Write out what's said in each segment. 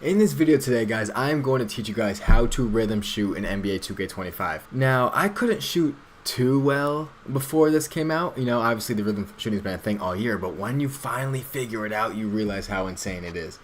In this video today, guys, I'm going to teach you guys how to rhythm shoot in NBA 2K25. Now, I couldn't shoot too well before this came out. You know, obviously the rhythm shooting's been a thing all year, but when you finally figure it out, you realize how insane it is.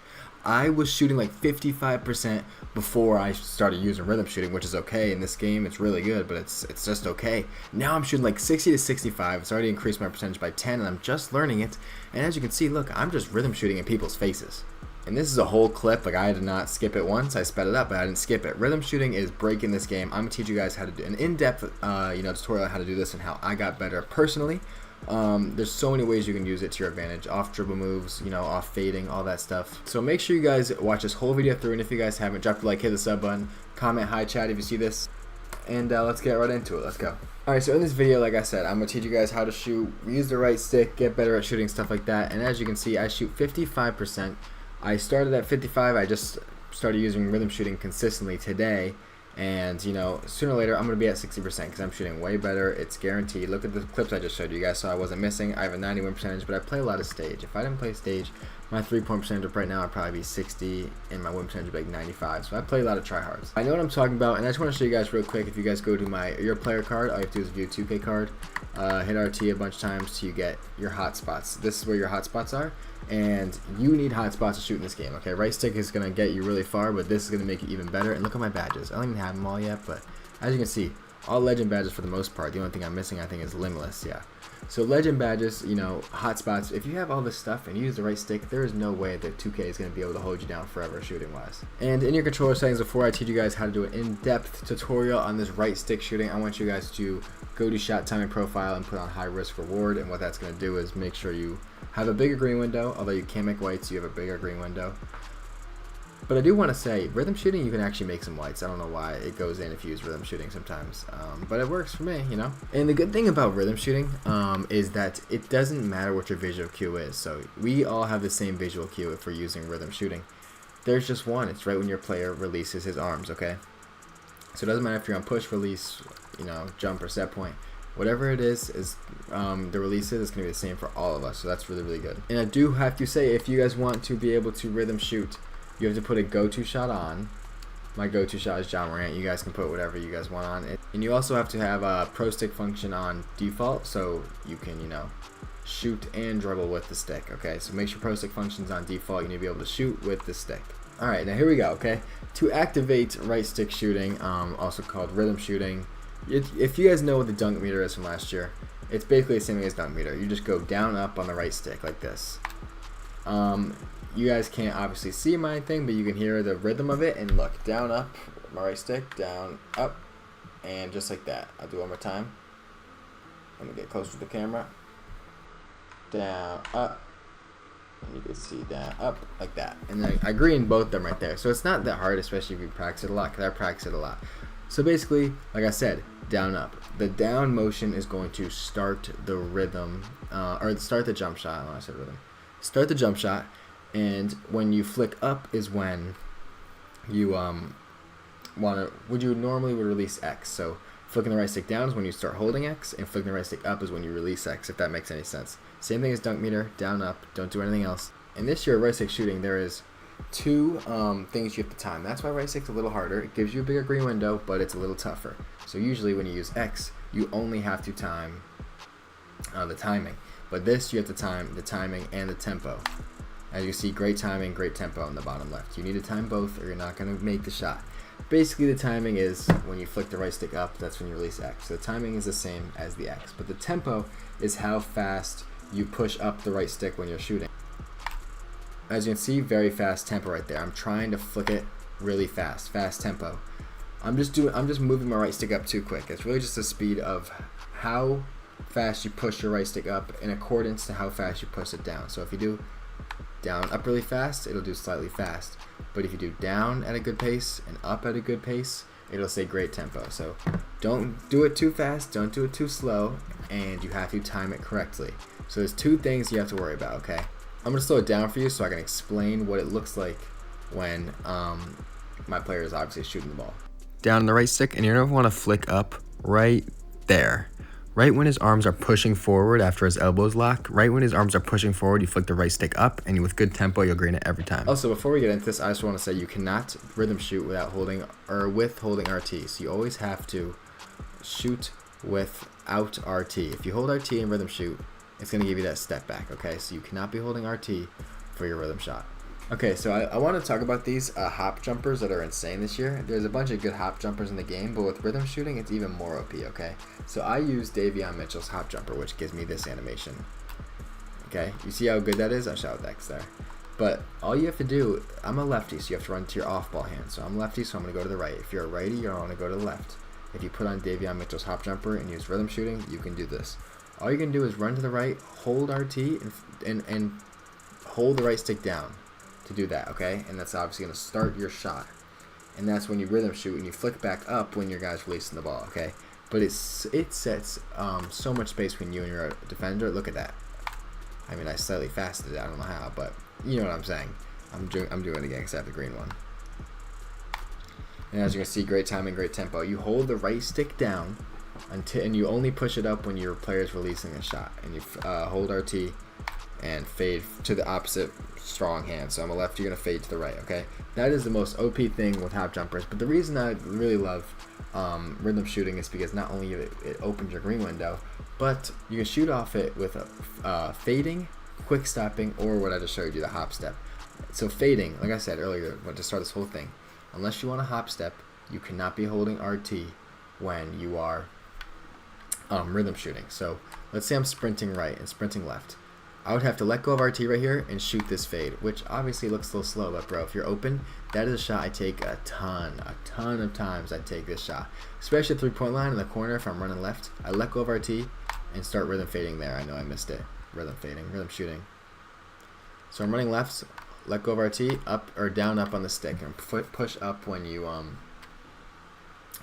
I was shooting like 55% before I started using rhythm shooting, which is okay. In this game, it's really good, but it's just okay. Now I'm shooting like 60 to 65. It's already increased my percentage by 10, and I'm just learning it. And as you can see, look, I'm just rhythm shooting in people's faces. And this is a whole clip. Like, I did not skip it once. I sped it up, but I didn't skip it. Rhythm shooting is breaking this game. I'm gonna teach you guys how to do an in-depth, tutorial on how to do this and how I got better personally. There's so many ways you can use it to your advantage. Off dribble moves, off fading, all that stuff. So make sure you guys watch this whole video through, and if you guys haven't, drop a like, hit the sub button, comment hi chat if you see this, and let's get right into it. Let's go. Alright, so in this video, like I said, I'm going to teach you guys how to shoot, use the right stick, get better at shooting, stuff like that. And as you can see, I shoot 55%. I started at 55. I just started using rhythm shooting consistently today, and sooner or later I'm going to be at 60% because I'm shooting way better. It's guaranteed. Look at the clips I just showed you guys, so I wasn't missing. I have a 91 percentage, but I play a lot of stage. If I didn't play stage, my 3-point percentage up right now would probably be 60, and my win percentage would be like 95. So I play a lot of tryhards. I know what I'm talking about, and I just want to show you guys real quick. If you guys go to your player card, all you have to do is view 2K card, hit RT a bunch of times till you get your hotspots. This is where your hotspots are, and you need hotspots to shoot in this game. Okay, right stick is gonna get you really far, but this is gonna make it even better. And look at my badges. I don't even have them all yet, but as you can see, all legend badges for the most part. The only thing I'm missing, I think, is limitless. Yeah. So legend badges, hotspots. If you have all this stuff and you use the right stick, there is no way that 2K is going to be able to hold you down forever shooting wise. And in your controller settings, before I teach you guys how to do an in-depth tutorial on this right stick shooting, I want you guys to go to shot timing profile and put on high risk reward. And what that's going to do is make sure you have a bigger green window. Although you can make whites, you have a bigger green window. But I do want to say, rhythm shooting, you can actually make some whites. I don't know why it goes in if you use rhythm shooting sometimes, but it works for me, And the good thing about rhythm shooting is that it doesn't matter what your visual cue is. So we all have the same visual cue if we're using rhythm shooting. There's just one. It's right when your player releases his arms, okay? So it doesn't matter if you're on push, release, jump, or set point. Whatever it is the release is going to be the same for all of us. So that's really, really good. And I do have to say, if you guys want to be able to rhythm shoot, you have to put a go-to shot on. My go-to shot is John Morant. You guys can put whatever you guys want on it. And you also have to have a pro stick function on default, so you can, shoot and dribble with the stick. Okay, so make sure pro stick function's on default. You need to be able to shoot with the stick. All right, now here we go. Okay, to activate right stick shooting, also called rhythm shooting. If you guys know what the dunk meter is from last year, it's basically the same thing as dunk meter. You just go down up on the right stick like this. You guys can't obviously see my thing, but you can hear the rhythm of it. And look, down, up, my right stick, down, up, and just like that. I'll do it one more time. Let me get closer to the camera. Down, up, and you can see down, up, like that. And then I green both of them right there. So it's not that hard, especially if you practice it a lot, because I practice it a lot. So basically, like I said, down, up. The down motion is going to start the rhythm, or start the jump shot. I don't know, I said rhythm. Start the jump shot. And when you flick up is when you normally would release X. So flicking the right stick down is when you start holding X, and flicking the right stick up is when you release X, if that makes any sense. Same thing as dunk meter, down, up, don't do anything else. And this year, right stick shooting, there is two things you have to time. That's why right stick's a little harder. It gives you a bigger green window, but it's a little tougher. So usually when you use X, you only have to time the timing. But this, you have to time the timing and the tempo. As you see, great timing, great tempo on the bottom left. You need to time both or you're not going to make the shot. Basically, the timing is when you flick the right stick up, that's when you release X. So the timing is the same as the X. But the tempo is how fast you push up the right stick when you're shooting. As you can see, very fast tempo right there. I'm trying to flick it really fast, fast tempo. I'm just moving my right stick up too quick. It's really just the speed of how fast you push your right stick up in accordance to how fast you push it down. So if you do down, up really fast, it'll do slightly fast. But if you do down at a good pace and up at a good pace, it'll say great tempo. So don't do it too fast, don't do it too slow, and you have to time it correctly. So there's two things you have to worry about, okay? I'm going to slow it down for you so I can explain what it looks like when my player is obviously shooting the ball. Down on the right stick, and you're going to want to flick up right there. Right when his arms are pushing forward after his elbows lock, right when his arms are pushing forward, you flick the right stick up, and with good tempo, you'll green it every time. Also, before we get into this, I just want to say you cannot rhythm shoot without holding or with holding RT. So you always have to shoot without RT. If you hold RT and rhythm shoot, it's going to give you that step back, okay? So you cannot be holding RT for your rhythm shot. Okay, so I want to talk about these hop jumpers that are insane this year. There's a bunch of good hop jumpers in the game, but with rhythm shooting, it's even more OP, okay? So I use Davion Mitchell's hop jumper, which gives me this animation. Okay, you see how good that is? I shot with X there. But all you have to do, I'm a lefty, so you have to run to your off-ball hand. So I'm lefty, so I'm going to go to the right. If you're a righty, you're going to go to the left. If you put on Davion Mitchell's hop jumper and use rhythm shooting, you can do this. All you can do is run to the right, hold RT, and hold the right stick down to do that, okay? And that's obviously going to start your shot. And that's when you rhythm shoot and you flick back up when your guy's releasing the ball, okay? But it sets so much space between you and your defender. Look at that. I mean, I slightly fasted it. I don't know how, but you know what I'm saying. I'm doing it again because I have the green one. And as you can see, great timing, great tempo. You hold the right stick down and you only push it up when your player is releasing a shot. And you hold RT and fade to the opposite strong hand. So I'm a left, you're going to fade to the right, okay? That is the most OP thing with hop jumpers. But the reason I really love rhythm shooting is because not only it opens your green window, but you can shoot off it with fading, quick stopping, or what I just showed you, the hop step. So fading, like I said earlier, to start this whole thing, unless you want a hop step, you cannot be holding RT when you are rhythm shooting. So let's say I'm sprinting right and sprinting left. I would have to let go of RT right here and shoot this fade, which obviously looks a little slow, but bro, if you're open, that is a shot I take a ton of times. I take this shot, especially at 3-point line in the corner. If I'm running left, I let go of RT and start rhythm fading there. I know I missed it. Rhythm fading, rhythm shooting. So I'm running left, let go of RT, up or down, up on the stick, and push up when you want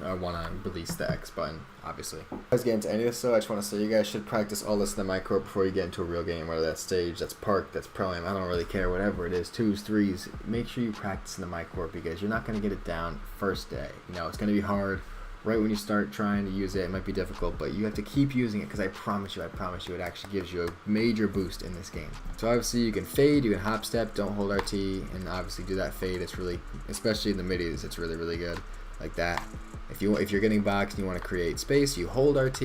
to release the X button, obviously. Let's get into any of this, so I just want to say you guys should practice all this in the micro before you get into a real game, whether that's stage, that's park, that's pro-am, I don't really care, whatever it is, 2s, 3s, make sure you practice in the micro because you're not going to get it down first day. You know, it's going to be hard right when you start trying to use it. It might be difficult, but you have to keep using it because I promise you, it actually gives you a major boost in this game. So obviously you can fade, you can hop step, don't hold RT, and obviously do that fade. It's really, especially in the middies, it's really, really good. Like that. If you're getting boxed and you want to create space, you hold RT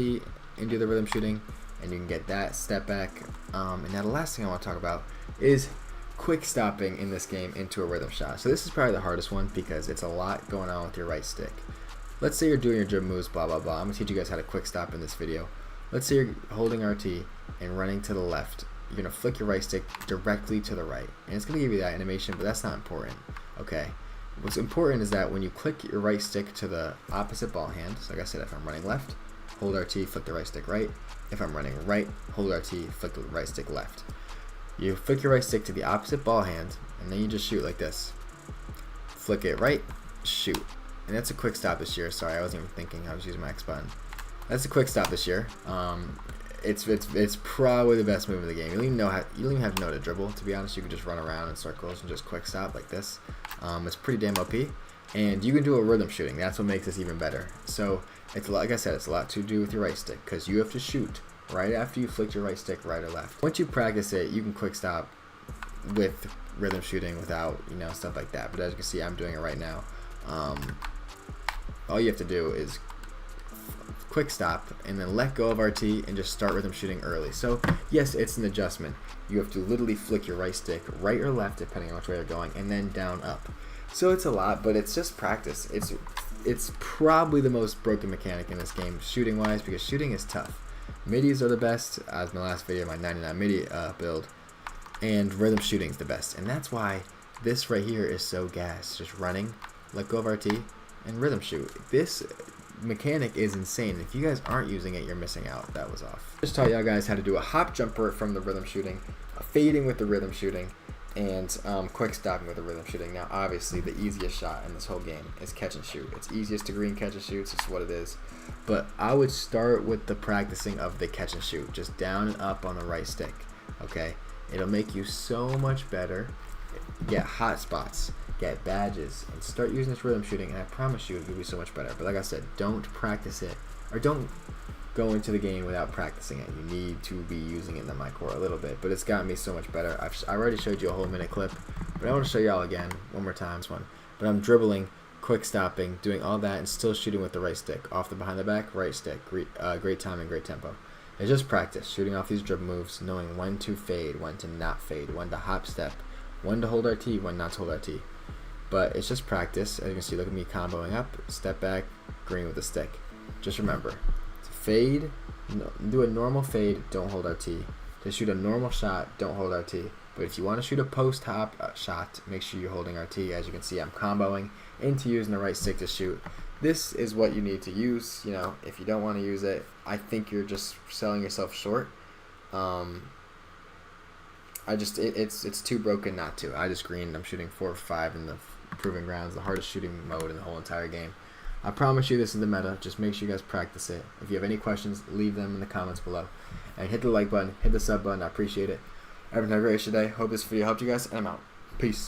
and do the rhythm shooting, and you can get that step back. And now the last thing I want to talk about is quick stopping in this game into a rhythm shot. So this is probably the hardest one because it's a lot going on with your right stick. Let's say you're doing your dribble moves, blah blah blah. I'm gonna teach you guys how to quick stop in this video. Let's say you're holding RT and running to the left. You're gonna flick your right stick directly to the right, and it's gonna give you that animation, but that's not important. Okay. What's important is that when you click your right stick to the opposite ball hand, so like I said, if I'm running left, hold RT, flick the right stick right. If I'm running right, hold RT, flick the right stick left. You flick your right stick to the opposite ball hand, and then you just shoot like this. Flick it right, shoot. And that's a quick stop this year. Sorry, I wasn't even thinking. I was using my X button. That's a quick stop this year. It's probably the best move in the game. You don't even have to know how to dribble. To be honest, you can just run around in circles and just quick stop like this. It's pretty damn OP, and you can do a rhythm shooting. That's what makes this even better. So it's like I said, it's a lot to do with your right stick because you have to shoot right after you flick your right stick right or left. Once you practice it, you can quick stop with rhythm shooting without stuff like that. But as you can see, I'm doing it right now. All you have to do is quick stop and then let go of RT and just start rhythm shooting early. So yes, it's an adjustment. You have to literally flick your right stick right or left depending on which way you're going, and then down up. So it's a lot, but it's just practice. It's probably the most broken mechanic in this game shooting wise because shooting is tough. Middies are the best, as my last video, my 99 midi build, and rhythm shooting is the best, and that's why this right here is so gas. Just running, let go of RT, and rhythm shoot. This mechanic is insane. If you guys aren't using it, you're missing out. That was off. Just taught y'all guys how to do a hop jumper from the rhythm shooting, a fading with the rhythm shooting, and quick stopping with the rhythm shooting. Now obviously the easiest shot in this whole game is catch and shoot. It's easiest to green catch and shoot, it's just what it is. But I would start with the practicing of the catch and shoot, just down and up on the right stick. Okay, it'll make you so much better. Get hot spots, get badges, and start using this rhythm shooting, and I promise you it'll be so much better. But like I said, don't practice it, or don't go into the game without practicing it. You need to be using it in the my core a little bit, but it's gotten me so much better. I already showed you a whole minute clip, but I want to show y'all again one more time. This one, but I'm dribbling, quick stopping, doing all that, and still shooting with the right stick, off the behind the back, right stick. Great timing, great tempo. It's just practice, shooting off these dribble moves, knowing when to fade, when to not fade, when to hop step, when to hold RT, when not to hold RT. But it's just practice. As you can see, look at me comboing up, step back, green with the stick. Just remember, to fade, do a normal fade, don't hold RT. To shoot a normal shot, don't hold RT. But if you want to shoot a post hop shot, make sure you're holding RT. As you can see, I'm comboing into using the right stick to shoot. This is what you need to use. You know, if you don't want to use it, I think you're just selling yourself short. It's too broken not to. I just greened. I'm shooting 4 or 5 in the Proving Grounds, the hardest shooting mode in the whole entire game. I promise you this is the meta. Just make sure you guys practice it. If you have any questions, leave them in the comments below. And hit the like button, hit the sub button. I appreciate it. Everyone have a great day. Hope this video helped you guys, and I'm out. Peace.